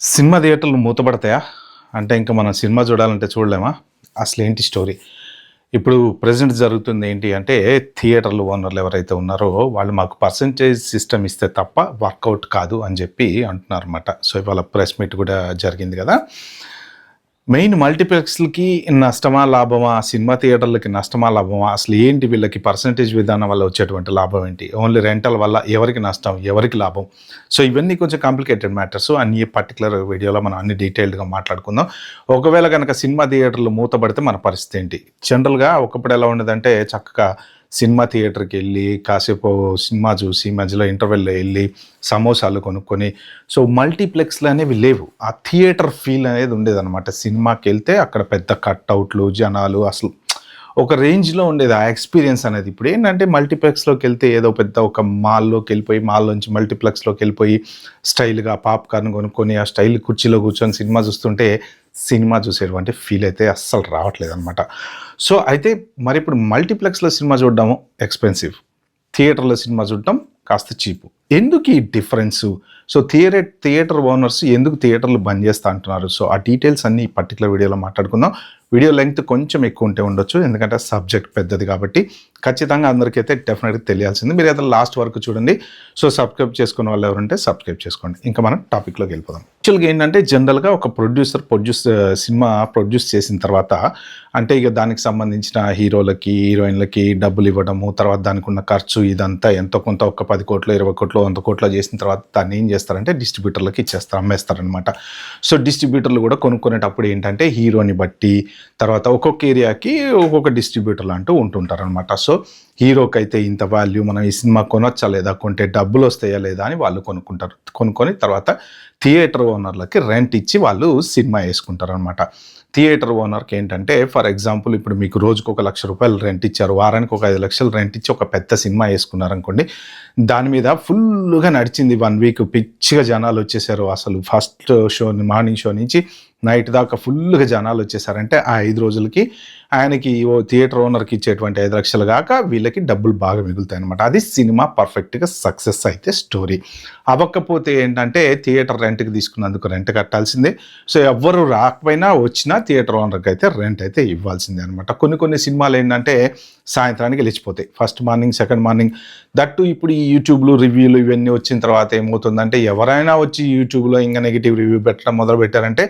Cinema థియేటర్లు మూతపడతాయా? అంటే ఇంక మనం సినిమా చూడాలంటే చూడలేమా? అసలేంటి స్టోరీ? ఇప్పుడు ప్రెజెంట్ జరుగుతుంది ఏంటి అంటే, థియేటర్లు ఓనర్లు ఎవరైతే ఉన్నారో, వాళ్ళు మాకు పర్సెంటేజ్ సిస్టమ్ ఇస్తే తప్ప వర్కౌట్ కాదు అని జెప్పి అంటున్నారనమాట. సో, ఇవాళ ప్రెస్ మీట్ గూడా జరిగింది గదా! మెయిన్ మల్టీప్లెక్స్‌లకి నష్టమా? లాభమా? సినిమా థియేటర్లకి నష్టమా? లాభమా? అసలు ఏంటి వీళ్ళకి పర్సెంటేజ్ విధానం వల్ల వచ్చేటువంటి లాభం ఏంటి? ఓన్లీ రెంటల్ వల్ల ఎవరికి నష్టం? ఎవరికి లాభం? సో, ఇవన్నీ కొంచెం కాంప్లికేటెడ్ మ్యాటర్స్. అన్ని పర్టిక్యులర్ వీడియోలో మనం అన్ని డీటెయిల్డ్‌గా మాట్లాడుకుందాం. ఒకవేళ గనక సినిమా థియేటర్లు మూతబడితే మన పరిస్థితి ఏంటి? జనరల్‌గా ఒకప్పుడు ఎలా ఉండేదంటే చక్కగా సినిమా థియేటర్‌కెళ్ళి కాసేపు సినిమా చూసి మధ్యలో ఇంటర్వెల్‌లో ఎళ్లి సమోసాలు కొనుక్కొని సో, మల్టీప్లెక్స్‌లు అనేవి లేవు. ఆ థియేటర్ ఫీల్ అనేది ఉండేదనమాట. సినిమాకెళ్తే అక్కడ పెద్ద కట్‌ఔట్లు, జనాలు అసలు ఒక రేంజ్‌లో ఉండేది ఆ ఎక్స్‌పీరియన్స్ అనేది. ఇప్పుడేంటంటే మల్టీప్లెక్స్‌లోకెళ్తే ఏదో పెద్ద ఒక మాల్‌లోకెళ్ళిపోయి, మాల్ నుంచి మల్టీప్లెక్స్‌లోకెళ్ళిపోయి స్టైల్‌గా పాప్‌కార్న్ కొనుక్కొని, ఆ స్టైల్ కుర్చీలో కూర్చొని సినిమా చూస్తుంటే, సినిమా చూసేటువంటి ఫీల్ అయితే అస్సలు రావట్లేదనమాట. సో, అయితే మరిప్పుడు మల్టీప్లెక్స్‌లో సినిమా చూడడం ఎక్స్‌పెన్సివ్. థియేటర్‌లో సినిమా చూడటం కాస్త చీపు. ఎందుకు ఈ డిఫరెన్సు? సో, థియేటర్ ఓనర్స్ ఎందుకు థియేటర్‌లు బంద్ చేస్తా అంటున్నారు? సో, ఆ డీటెయిల్స్ అన్నీ ఈ పర్టిక్యులర్ వీడియోలో మాట్లాడుకుందాం. వీడియో లెంగ్త్ కొంచెం ఎక్కువ ఉంటే ఉండొచ్చు. ఎందుకంటే సబ్జెక్ట్ పెద్దది కాబట్టి ఖచ్చితంగా అందరికైతే డెఫినెట్‌గా తెలియాల్సింది. మీరైతే లాస్ట్ వరకు చూడండి. సో, సబ్స్క్రైబ్ చేసుకున్న వాళ్ళు ఎవరుంటే సబ్స్క్రైబ్ చేసుకోండి. ఇంకా మనం టాపిక్‌లోకి వెళ్ళిపోదాం. యాక్చువల్‌గా ఏంటంటే జనరల్‌గా ఒక సినిమా ప్రొడ్యూస్ చేసిన తర్వాత అంటే ఇక దానికి సంబంధించిన హీరోలకి, హీరోయిన్‌లకి డబ్బులు ఇవ్వడము, తర్వాత దానికున్న ఖర్చు ఇదంతా ఎంతో కొంత ఒక 10,00,00,000, 20,00,00,000, 100,00,00,000 చేసిన తర్వాత దాన్ని ఏం చేస్తారంటే డిస్ట్రిబ్యూటర్‌లకి ఇచ్చేస్తారు, అమ్మేస్తారనమాట. సో, డిస్ట్రిబ్యూటర్లు కూడా కొనుక్కునేటప్పుడు ఏంటంటే హీరోని బట్టి తర్వాత ఒక్కొక్క ఏరియాకి ఒక్కొక్క డిస్ట్రిబ్యూటర్లు అంటూ ఉంటుంటారనమాట. సో, హీరోకైతే ఇంత వాల్యూ మనం ఈ సినిమా కొనొచ్చా లేదా? కొంటే డబ్బులు వస్తాయా లేదా? అని వాళ్ళు కొనుక్కుంటారు. కొనుక్కొని తర్వాత థియేటర్ ఓనర్లకి రెంట్ ఇచ్చి వాళ్ళు సినిమా వేసుకుంటారనమాట. థియేటర్ ఓనర్‌కి ఏంటంటే ఫర్ ఎగ్జాంపుల్ ఇప్పుడు మీకు రోజుకు ఒక ₹1,00,000 రెంట్ ఇచ్చారు. వారానికి ఒక 5,00,000 రెంట్ ఇచ్చి ఒక పెద్ద సినిమా వేసుకున్నారనుకోండి. దాని మీద ఫుల్లుగా నడిచింది 1 వీక్ పిచ్చిగా జనాలు వచ్చేసారు. అసలు ఫస్ట్ షో మార్నింగ్ షో నుంచి నైట్ దాకా ఫుల్లుగా జనాలు వచ్చేసారంటే ఆ 5 రోజులకి ఆయనకి థియేటర్ ఓనర్‌కి ఇచ్చేటువంటి 5,00,000 గాక వీళ్ళకి డబ్బులు బాగా మిగులుతాయనమాట. అది సినిమా పర్ఫెక్ట్‌గా సక్సెస్ అయితే స్టోరీ. అవ్వకపోతే ఏంటంటే థియేటర్ రెంట్‌కి తీసుకున్నందుకు రెంట్ కట్టాల్సిందే. సో, ఎవ్వరు రాకపోయినా వచ్చినా థియేటర్ ఓనర్‌కి అయితే రెంట్ అయితే ఇవ్వాల్సిందే అనమాట. కొన్ని సినిమాలు ఏంటంటే సాయంత్రానికి లేచిపోతాయి. First morning, second morning that ఇప్పుడు ఈ యూట్యూబ్‌లు, రివ్యూలు ఇవన్నీ వచ్చిన తర్వాత ఏమవుతుందంటే ఎవరైనా వచ్చి యూట్యూబ్‌లో ఇంక నెగెటివ్ రివ్యూ పెట్టడం మొదలుపెట్టారంటే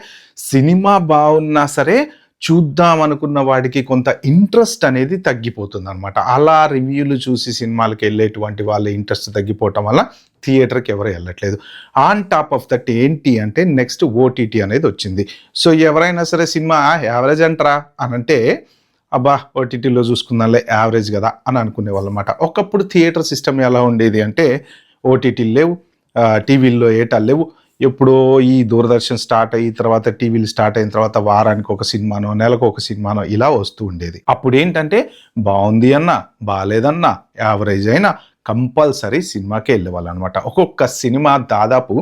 సినిమా బాగున్నా సరే చూద్దాం అనుకున్న వాడికి కొంత ఇంట్రెస్ట్ అనేది తగ్గిపోతుందనమాట. అలా రివ్యూలు చూసి సినిమాలకి వెళ్ళేటువంటి వాళ్ళ ఇంట్రెస్ట్ తగ్గిపోవటం వల్ల థియేటర్‌కి ఎవరు వెళ్ళట్లేదు. ఆన్ టాప్ ఆఫ్ దట్ ఏంటి అంటే నెక్స్ట్ ఓటీటీ అనేది వచ్చింది. సో, ఎవరైనా సరే సినిమా యావరేజ్ అంటరా అనంటే అబ్బా! ఓటీటీలో చూసుకుందాంలే యావరేజ్ గదా! అని అనుకునేవాళ్ళనమాట. ఒకప్పుడు థియేటర్ సిస్టమ్ ఎలా ఉండేది అంటే ఓటీటీలు లేవు, టీవీల్లో ఏటాలు లేవు. ఎప్పుడో ఈ దూరదర్శన్ స్టార్ట్ అయిన తర్వాత టీవీలు స్టార్ట్ అయిన తర్వాత వారానికి ఒక సినిమానో, నెలకు ఒక సినిమానో ఇలా వస్తూ ఉండేది. అప్పుడేంటంటే బావుంది అన్నా, బాలేదన్నా, యావరేజ్ అయినా కంపల్సరీ సినిమాకే వెళ్ళేవాళ్ళనమాట. ఒక్కొక్క సినిమా దాదాపు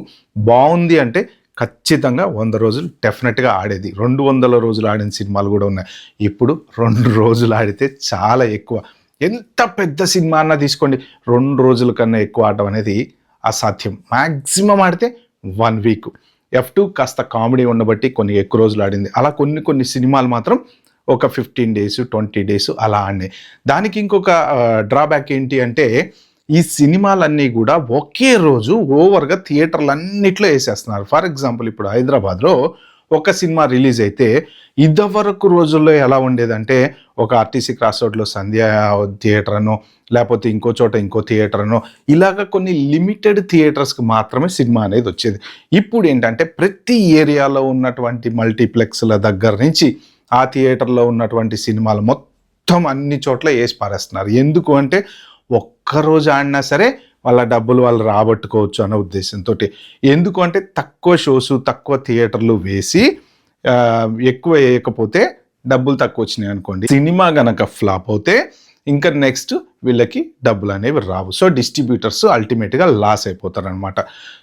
బావుంది అంటే ఖచ్చితంగా 100 రోజులు డెఫినెట్‌గా ఆడేది. 200 రోజులు ఆడిన సినిమాలు గూడా ఉన్నాయి. ఇప్పుడు 2 రోజులు ఆడితే చాలా ఎక్కువ. ఎంత పెద్ద సినిమా అన్నా తీసుకోండి 2 రోజుల కన్నా ఎక్కువ ఆడటం అనేది అసాధ్యం. మాక్సిమం ఆడితే 1 వీక్. 'ఎఫ్2' కాస్త కామెడీ ఉండబట్టి కొన్ని ఎక్కువ రోజులు ఆడింది. అలా కొన్ని సినిమాలు మాత్రం ఒక 15 డేస్, 20 డేస్ అలా ఆడినాయి. దానికి ఇంకొక డ్రాబ్యాక్ ఏంటి అంటే ఈ సినిమాలన్నీ గూడా ఒకే రోజు ఓవర్‌గా థియేటర్‌లన్నిట్లో యేసేస్తున్నారు. ఫర్ ఎగ్జాంపుల్ ఇప్పుడు హైదరాబాద్‌లో ఒక సినిమా రిలీజ్ అయితే ఇదివరకు రోజుల్లో ఎలా ఉండేదంటే ఒక ఆర్టీసీ క్రాస్ రోడ్‌లో సంధ్య థియేటర్ అనో లేకపోతే ఇంకో చోట ఇంకో థియేటర్ అనో ఇలాగ కొన్ని లిమిటెడ్ థియేటర్స్‌కి మాత్రమే సినిమా అనేది వచ్చేది. ఇప్పుడు ఏంటంటే ప్రతి ఏరియాలో ఉన్నటువంటి మల్టీప్లెక్స్‌ల దగ్గర నుంచి ఆ థియేటర్‌లో ఉన్నటువంటి సినిమాలు మొత్తం అన్ని చోట్ల యేసి పారేస్తున్నారు. ఎందుకు అంటే ఒక్కరోజు ఆడినా సరే వాళ్ళ డబ్బులు వాళ్ళు రాబట్టుకోవచ్చు అన్న ఉద్దేశంతోటి. ఎందుకు అంటే తక్కువ షోసు, తక్కువ థియేటర్లు వేసి ఎక్కువ వేయకపోతే డబ్బులు తక్కువ వచ్చినాయి అనుకోండి. సినిమా గనక ఫ్లాప్ అవుతే ఇంకా నెక్స్ట్ వీళ్ళకి డబ్బులు అనేవి రావు. సో, డిస్ట్రిబ్యూటర్స్ అల్టిమేట్‌గా లాస్ అయిపోతారనమాట.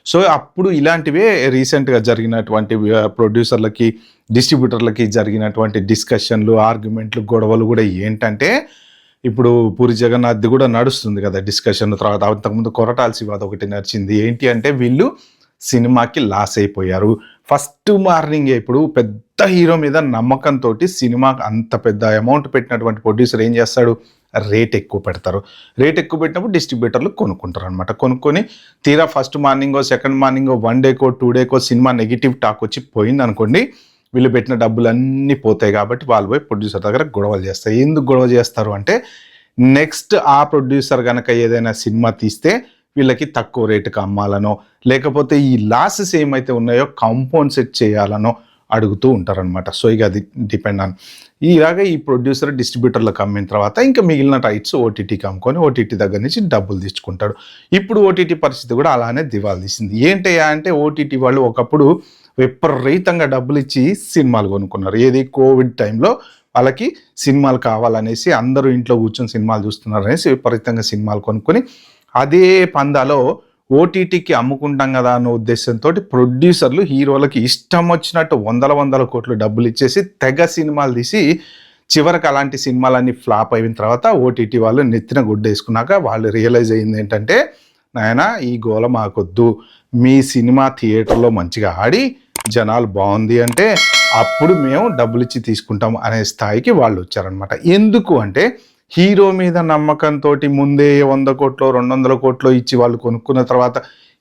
సో, అప్పుడు ఇలాంటివే రీసెంట్‌గా జరిగినటువంటి ప్రొడ్యూసర్లకి, డిస్ట్రిబ్యూటర్లకి జరిగినటువంటి డిస్కషన్‌లు, ఆర్గ్యుమెంట్లు, గొడవలు కూడా ఏంటంటే ఇప్పుడు 'పూరి జగన్నాథ్‌ది' కూడా నడుస్తుంది కదా డిస్కషన్. తర్వాత అంతకుముందు 'కొరటాల శివది' ఒకటి నడిచింది. ఏంటి అంటే వీళ్ళు సినిమాకి లాస్ అయిపోయారు. ఫస్ట్ మార్నింగే ఇప్పుడు పెద్ద హీరో మీద నమ్మకంతో సినిమా అంత పెద్ద అమౌంట్ పెట్టినటువంటి ప్రొడ్యూసర్ ఏం చేస్తాడు, రేట్ ఎక్కువ పెడతారు. రేట్ ఎక్కువ పెట్టినప్పుడు డిస్ట్రిబ్యూటర్లు కొనుక్కుంటారు అనమాట. కొనుక్కొని తీరా ఫస్ట్ మార్నింగో సెకండ్ మార్నింగో 1 డేకో 2 డేకో సినిమా నెగిటివ్ టాక్ వచ్చి పోయింది అనుకోండి, వీళ్ళు పెట్టిన డబ్బులన్నీ పోతాయి. కాబట్టి వాళ్ళు పోయి ప్రొడ్యూసర్ దగ్గర గొడవలు చేస్తారు. ఎందుకు గొడవ చేస్తారు అంటే, నెక్స్ట్ ఆ ప్రొడ్యూసర్ కనుక ఏదైనా సినిమా తీస్తే వీళ్ళకి తక్కువ రేటుకి అమ్మాలనో, లేకపోతే ఈ లాసెస్ ఏమైతే ఉన్నాయో కాంపన్సేట్ చేయాలనో అడుగుతూ ఉంటారనమాట. సో ఇక అది డిపెండ్ ఆన్ ఇలాగే ఈ ప్రొడ్యూసర్ డిస్ట్రిబ్యూటర్లకు అమ్మిన తర్వాత ఇంకా మిగిలిన రైట్స్ ఓటీటీకి అమ్ముకొని ఓటీటీ దగ్గర నుంచి డబ్బులు తీసుకుంటాడు. ఇప్పుడు ఓటీటీ పరిస్థితి కూడా అలానే దివాలా తీసింది. ఏంటయ్యా అంటే, ఓటీటీ వాళ్ళు ఒకప్పుడు విపరీతంగా డబ్బులు ఇచ్చి సినిమాలు కొనుక్కున్నారు. ఏది కోవిడ్ టైంలో వాళ్ళకి సినిమాలు కావాలనేసి అందరూ ఇంట్లో కూర్చొని సినిమాలు చూస్తున్నారు అనేసి విపరీతంగా సినిమాలు కొనుక్కొని అదే పందాలో ఓటీటీకి అమ్ముకుంటాం కదా అన్న ఉద్దేశంతో ప్రొడ్యూసర్లు హీరోలకి ఇష్టం వచ్చినట్టు వందల కోట్లు డబ్బులు ఇచ్చేసి తెగ సినిమాలు తీసి చివరికి అలాంటి సినిమాలన్నీ ఫ్లాప్ అయిన తర్వాత ఓటీటీ వాళ్ళు నెత్తిన గుడ్డ వేసుకున్నాక వాళ్ళు రియలైజ్ అయ్యింది ఏంటంటే, నాయనా ఈ గోల మాకొద్దు, మీ సినిమా థియేటర్లో మంచిగా ఆడి జనాలు బాగుంది అంటే అప్పుడు మేము డబ్బులు ఇచ్చి తీసుకుంటాం అనే స్థాయికి వాళ్ళు వచ్చారనమాట. ఎందుకు అంటే, హీరో మీద నమ్మకంతో ముందే 100 కోట్లో 200 కోట్లో ఇచ్చి వాళ్ళు కొనుక్కున్న తర్వాత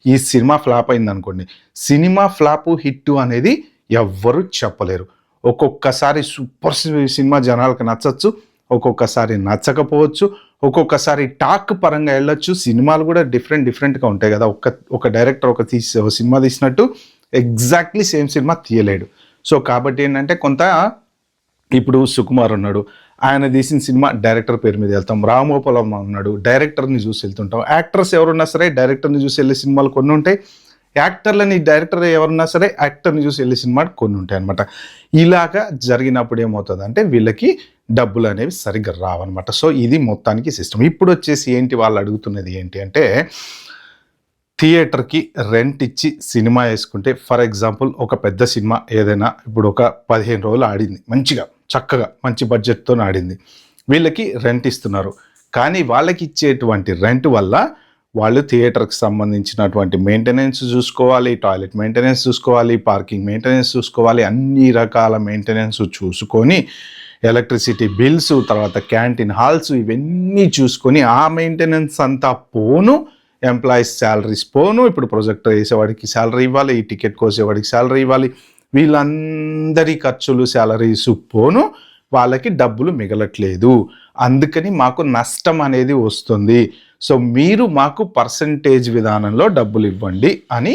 ఈ సినిమా ఫ్లాప్ అయింది అనుకోండి, సినిమా ఫ్లాపు హిట్ అనేది ఎవ్వరు చెప్పలేరు. ఒక్కొక్కసారి సూపర్ సినిమా జనాలకు నచ్చచ్చు, ఒక్కొక్కసారి నచ్చకపోవచ్చు, ఒక్కొక్కసారి టాక్ పరంగా వెళ్ళొచ్చు. సినిమాలు కూడా డిఫరెంట్గా ఉంటాయి కదా. ఒక డైరెక్టర్ ఒక సినిమా తీసినట్టు ఎగ్జాక్ట్లీ సేమ్ సినిమా తీయలేడు. సో కాబట్టి ఏంటంటే, కొంత ఇప్పుడు సుకుమార్ ఉన్నాడు, ఆయన తీసిన సినిమా డైరెక్టర్ పేరు మీద వెళ్తాం. రామగోపాలం ఉన్నాడు, డైరెక్టర్ని చూసి వెళ్తుంటాం. యాక్టర్స్ ఎవరున్నా సరే డైరెక్టర్ని చూసి వెళ్ళే సినిమాలు కొన్ని ఉంటాయి. యాక్టర్లని డైరెక్టర్ ఎవరున్నా సరే యాక్టర్ని చూసి వెళ్ళే సినిమాలు కొన్ని ఉంటాయి అనమాట. ఇలాగా జరిగినప్పుడు ఏమవుతుంది అంటే, వీళ్ళకి డబ్బులు అనేవి సరిగ్గా రావన్నమాట. సో ఇది మొత్తానికి సిస్టమ్. ఇప్పుడు వచ్చేసి ఏంటి వాళ్ళు అడుగుతున్నది ఏంటి అంటే, థియేటర్కి రెంట్ ఇచ్చి సినిమా వేసుకుంటే, ఫర్ ఎగ్జాంపుల్ ఒక పెద్ద సినిమా ఏదైనా ఇప్పుడు ఒక 15 రోజులు ఆడింది, మంచిగా చక్కగా మంచి బడ్జెట్తో ఆడింది, వీళ్ళకి రెంట్ ఇస్తున్నారు. కానీ వాళ్ళకి ఇచ్చేటువంటి రెంట్ వల్ల వాళ్ళు థియేటర్కి సంబంధించినటువంటి మెయింటెనెన్స్ చూసుకోవాలి, టాయిలెట్ మెయింటెనెన్స్ చూసుకోవాలి, పార్కింగ్ మెయింటెనెన్స్ చూసుకోవాలి, అన్ని రకాల మెయింటెనెన్స్ చూసుకొని ఎలక్ట్రిసిటీ బిల్స్, తర్వాత క్యాంటీన్ హాల్స్, ఇవన్నీ చూసుకొని ఆ మెయింటెనెన్స్ అంతా పోను, ఎంప్లాయీస్ శాలరీస్ పోను, ఇప్పుడు ప్రొజెక్టర్ వేసేవాడికి శాలరీ ఇవ్వాలి, ఈ టికెట్ కోసేవాడికి శాలరీ ఇవ్వాలి, వీళ్ళందరి ఖర్చులు శాలరీస్ పోను, వాళ్ళకి డబ్బులు మిగలట్లేదు. అందుకని మాకు నష్టం అనేది వస్తుంది. సో మీరు మాకు పర్సంటేజ్ విధానంలో డబ్బులు ఇవ్వండి అని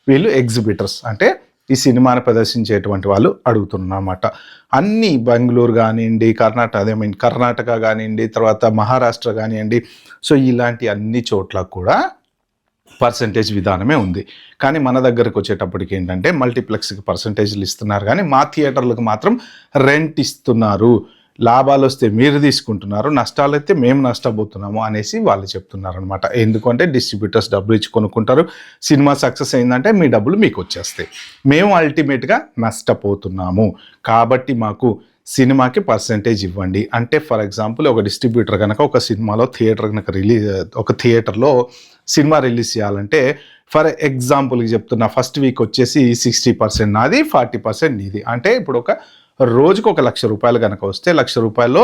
వీళ్ళు ఎగ్జిబిటర్స్ అంటే ఈ సినిమాను ప్రదర్శించేటువంటి వాళ్ళు అడుగుతున్నమాట. అన్ని బెంగళూరు కానివ్వండి, కర్ణాటక కానివ్వండి, తర్వాత మహారాష్ట్ర కానివ్వండి, సో ఇలాంటి అన్ని చోట్ల కూడా పర్సంటేజ్ విధానమే ఉంది. కానీ మన దగ్గరకు వచ్చేటప్పటికి ఏంటంటే మల్టీప్లెక్స్కి పర్సంటేజ్లు ఇస్తున్నారు, కానీ మా థియేటర్లకు మాత్రం రెంట్ ఇస్తున్నారు. లాభాలు వస్తే మీరు తీసుకుంటున్నారు, నష్టాలు అయితే మేము నష్టపోతున్నాము అనేసి వాళ్ళు చెప్తున్నారు అనమాట. ఎందుకంటే డిస్ట్రిబ్యూటర్స్ డబ్బులు ఇచ్చి కొనుక్కుంటారు, సినిమా సక్సెస్ అయిందంటే మీ డబ్బులు మీకు వచ్చేస్తాయి, మేము అల్టిమేట్గా నష్టపోతున్నాము. కాబట్టి మాకు సినిమాకి పర్సంటేజ్ ఇవ్వండి అంటే, ఫర్ ఎగ్జాంపుల్ ఒక డిస్ట్రిబ్యూటర్ కనుక ఒక సినిమాలో ఒక థియేటర్లో సినిమా రిలీజ్ చేయాలంటే, ఫర్ ఎగ్జాంపుల్కి చెప్తున్నా, ఫస్ట్ వీక్ వచ్చేసి 60% నాది, 40% నీది. అంటే ఇప్పుడు ఒక రోజుకు 1 లక్ష రూపాయలు కనుక వస్తే, 1 లక్ష రూపాయల్లో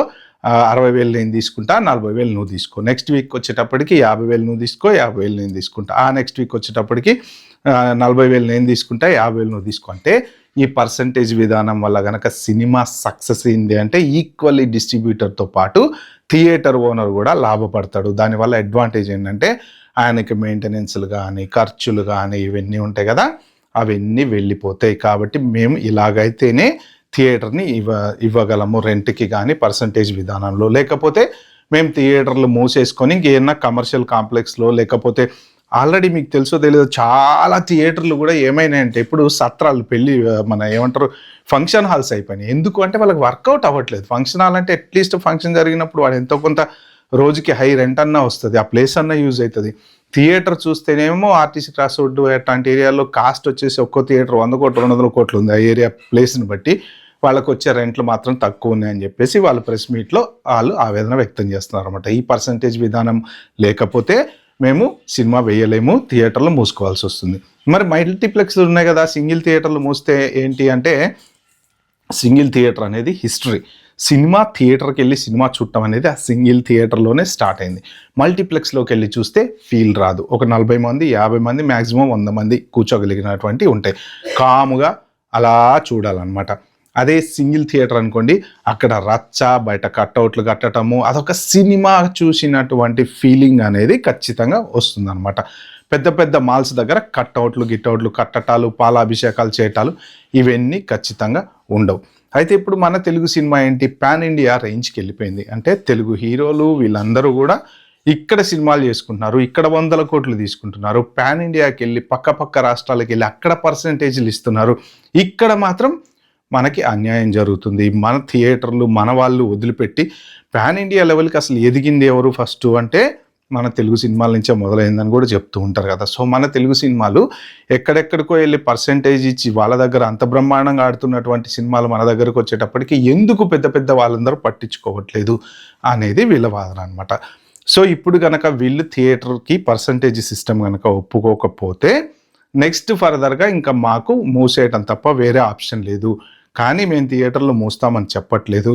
60,000 నేను తీసుకుంటా, 40,000 నువ్వు తీసుకో. నెక్స్ట్ వీక్ వచ్చేటప్పటికి 50,000 నువ్వు తీసుకో, 50,000 నేను తీసుకుంటా. ఆ నెక్స్ట్ వీక్ వచ్చేటప్పటికి 40,000 నేను తీసుకుంటా, 50,000 నువ్వు తీసుకో. అంటే ఈ పర్సంటేజ్ విధానం వల్ల కనుక సినిమా సక్సెస్ అయింది అంటే ఈక్వల్లీ డిస్ట్రిబ్యూటర్తో పాటు థియేటర్ ఓనర్ కూడా లాభపడతాడు. దానివల్ల అడ్వాంటేజ్ ఏంటంటే, ఆయనకి మెయింటెనెన్స్లు కానీ ఖర్చులు కానీ ఇవన్నీ ఉంటాయి కదా, అవన్నీ వెళ్ళిపోతాయి. కాబట్టి మేము ఇలాగైతేనే థియేటర్ని ఇవ్వగలము రెంట్కి కానీ పర్సంటేజ్ విధానంలో. లేకపోతే మేము థియేటర్లు మూసేసుకొని ఇంకేమన్నా కమర్షియల్ కాంప్లెక్స్లో, లేకపోతే ఆల్రెడీ మీకు తెలుసో తెలియదు చాలా థియేటర్లు కూడా ఏమైనాయంటే ఇప్పుడు సత్రాలు, ఫంక్షన్ హాల్స్ అయిపోయినాయి. ఎందుకు అంటే వాళ్ళకి వర్కౌట్ అవ్వట్లేదు. ఫంక్షన్ హాల్ అంటే అట్లీస్ట్ ఫంక్షన్ జరిగినప్పుడు వాడు ఎంతో కొంత రోజుకి హై రెంట్ అన్నా వస్తుంది, ఆ ప్లేస్ అన్నా యూజ్ అవుతుంది. థియేటర్ చూస్తేనేమో ఆర్టీసీ క్రాస్ రోడ్డు అట్లాంటి ఏరియాలో కాస్ట్ వచ్చేసి ఒక్కో థియేటర్ 100 కోట్లు 200 కోట్లు ఉంది. ఆ ఏరియా ప్లేస్ని బట్టి వాళ్ళకు వచ్చే రెంట్లు మాత్రం తక్కువ ఉన్నాయని చెప్పేసి వాళ్ళు ప్రెస్ మీట్లో వాళ్ళు ఆవేదన వ్యక్తం చేస్తున్నారు అనమాట. ఈ పర్సంటేజ్ విధానం లేకపోతే మేము సినిమా వేయలేము, థియేటర్లు మూసుకోవాల్సి వస్తుంది. మరి మల్టీప్లెక్స్లు ఉన్నాయి కదా, సింగిల్ థియేటర్లు మూస్తే ఏంటి అంటే, సింగిల్ థియేటర్ అనేది హిస్టరీ. సినిమా థియేటర్కి వెళ్ళి సినిమా చూడటం అనేది ఆ సింగిల్ థియేటర్లోనే స్టార్ట్ అయింది. మల్టీప్లెక్స్లోకి వెళ్ళి చూస్తే ఫీల్ రాదు. ఒక 40 మంది 50 మంది మ్యాక్సిమం 100 మంది కూర్చోగలిగినటువంటి ఉంటాయి, కాముగా అలా చూడాలన్నమాట. అదే సింగిల్ థియేటర్ అనుకోండి, అక్కడ రచ్చ, బయట కట్అవుట్లు కట్టడము, అదొక సినిమా చూసినటువంటి ఫీలింగ్ అనేది ఖచ్చితంగా వస్తుందన్నమాట. పెద్ద పెద్ద మాల్స్ దగ్గర గిట్అవుట్లు కట్టటాలు, పాలాభిషేకాలు చేయటాలు ఇవన్నీ ఖచ్చితంగా ఉండవు. అయితే ఇప్పుడు మన తెలుగు సినిమా ఏంటి, పాన్ ఇండియా రేంజ్కి వెళ్ళిపోయింది. అంటే తెలుగు హీరోలు వీళ్ళందరూ కూడా ఇక్కడ సినిమాలు చేసుకుంటున్నారు, ఇక్కడ 100 కోట్లు తీసుకుంటున్నారు. పాన్ ఇండియాకి వెళ్ళి పక్క రాష్ట్రాలకు వెళ్ళి అక్కడ పర్సంటేజ్లు ఇస్తున్నారు. ఇక్కడ మాత్రం మనకి అన్యాయం జరుగుతుంది. మన థియేటర్లు మన వాళ్ళు వదిలిపెట్టి పాన్ ఇండియా లెవెల్కి అసలు ఎదిగింది ఎవరు ఫస్ట్ అంటే మన తెలుగు సినిమాల నుంచే మొదలైందని కూడా చెప్తూ ఉంటారు కదా. సో మన తెలుగు సినిమాలు ఎక్కడెక్కడికో వెళ్ళి పర్సంటేజ్ ఇచ్చి వాళ్ళ దగ్గర అంత బ్రహ్మాండంగా ఆడుతున్నటువంటి సినిమాలు మన దగ్గరకు వచ్చేటప్పటికి ఎందుకు పెద్ద వాళ్ళందరూ పట్టించుకోవట్లేదు అనేది వీళ్ళ వాదన అనమాట. సో ఇప్పుడు కనుక వీళ్ళు థియేటర్కి పర్సంటేజ్ సిస్టమ్ కనుక ఒప్పుకోకపోతే నెక్స్ట్ ఫర్దర్గా ఇంకా మాకు మూసేయటం తప్ప వేరే ఆప్షన్ లేదు. కానీ మేము థియేటర్లో మూస్తామని చెప్పట్లేదు.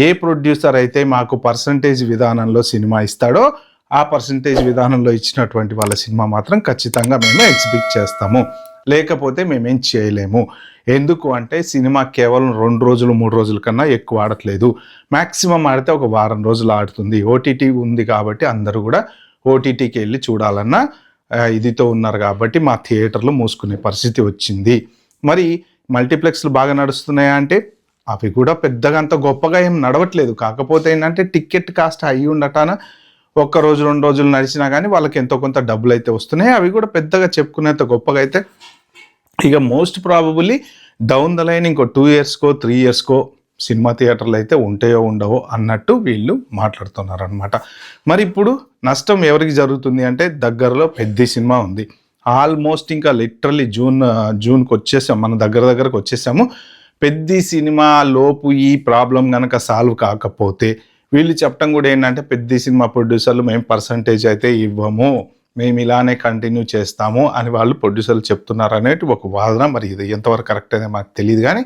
ఏ ప్రొడ్యూసర్ అయితే మాకు పర్సంటేజ్ విధానంలో సినిమా ఇస్తాడో ఆ పర్సంటేజ్ విధానంలో ఇచ్చినటువంటి వాళ్ళ సినిమా మాత్రం ఖచ్చితంగా మేము ఎగ్జిబిట్ చేస్తాము, లేకపోతే మేమేం చేయలేము. ఎందుకు అంటే సినిమా కేవలం 2 రోజులు 3 రోజుల కన్నా ఎక్కువ ఆడట్లేదు. మ్యాక్సిమం ఆడితే ఒక వారం రోజులు ఆడుతుంది. ఓటీటీ ఉంది కాబట్టి అందరూ కూడా ఓటీటీకి వెళ్ళి చూడాలన్న ఇదితో ఉన్నారు కాబట్టి మా థియేటర్లు మూసుకునే పరిస్థితి వచ్చింది. మరి మల్టీప్లెక్స్లు బాగా నడుస్తున్నాయా అంటే అవి కూడా పెద్దగా అంత గొప్పగా ఏం నడవట్లేదు. కాకపోతే ఏంటంటే టికెట్ కాస్ట్ అయ్యి ఉండటాన 1 రోజు 2 రోజులు నడిచినా కానీ వాళ్ళకి ఎంతో కొంత డబ్బులు అయితే వస్తున్నాయి. అవి కూడా పెద్దగా చెప్పుకునేంత గొప్పగా అయితే ఇక most probably down the line ఇంకో 2 ఇయర్స్కో 3 ఇయర్స్కో సినిమా థియేటర్లు అయితే ఉంటాయో ఉండవో అన్నట్టు వీళ్ళు మాట్లాడుతున్నారు అనమాట. మరి ఇప్పుడు నష్టం ఎవరికి జరుగుతుంది అంటే దగ్గరలో పెద్ద సినిమా ఉంది. ఆల్మోస్ట్ ఇంకా లిటరల్లీ జూన్కి వచ్చేసాం, మన దగ్గరకు వచ్చేసాము. పెద్ద సినిమా లోపు ఈ ప్రాబ్లం కనుక సాల్వ్ కాకపోతే వీళ్ళు చెప్పడం కూడా ఏంటంటే పెద్ద సినిమా ప్రొడ్యూసర్లు మేము పర్సంటేజ్ అయితే ఇవ్వము, మేము ఇలానే కంటిన్యూ చేస్తాము అని వాళ్ళు ప్రొడ్యూసర్లు చెప్తున్నారు అనేది ఒక వాదన. మరి ఇది ఎంతవరకు కరెక్ట్ అనేది మాకు తెలియదు. కానీ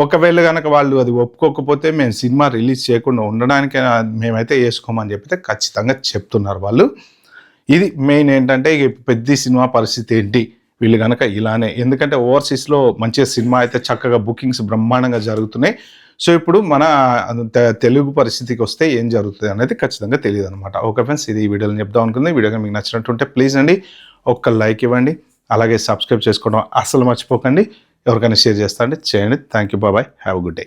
ఒకవేళ కనుక వాళ్ళు అది ఒప్పుకోకపోతే మేము సినిమా రిలీజ్ చేయకుండా ఉండడానికి మేమైతే వేసుకోమని చెప్పితే ఖచ్చితంగా చెప్తున్నారు వాళ్ళు. ఇది మెయిన్ ఏంటంటే ఇక పెద్ద సినిమా పరిస్థితి ఏంటి వీళ్ళు కనుక ఇలానే, ఎందుకంటే ఓవర్సీస్లో మంచిగా సినిమా అయితే చక్కగా బుకింగ్స్ బ్రహ్మాండంగా జరుగుతున్నాయి. సో ఇప్పుడు మన తెలుగు పరిస్థితికి వస్తే ఏం జరుగుతుంది అనేది ఖచ్చితంగా తెలియదు అనమాట. ఓకే ఫ్రెండ్స్, ఇది ఈ వీడియోని చెప్దాం అనుకుంది. వీడియో మీకు నచ్చినట్టుంటే ప్లీజ్ అండి ఒక్క లైక్ ఇవ్వండి, అలాగే సబ్స్క్రైబ్ చేసుకోవడం అస్సలు మర్చిపోకండి. ఎవరికైనా షేర్ చేస్తా అంటే చేయండి. Thank you, bye, have a good day.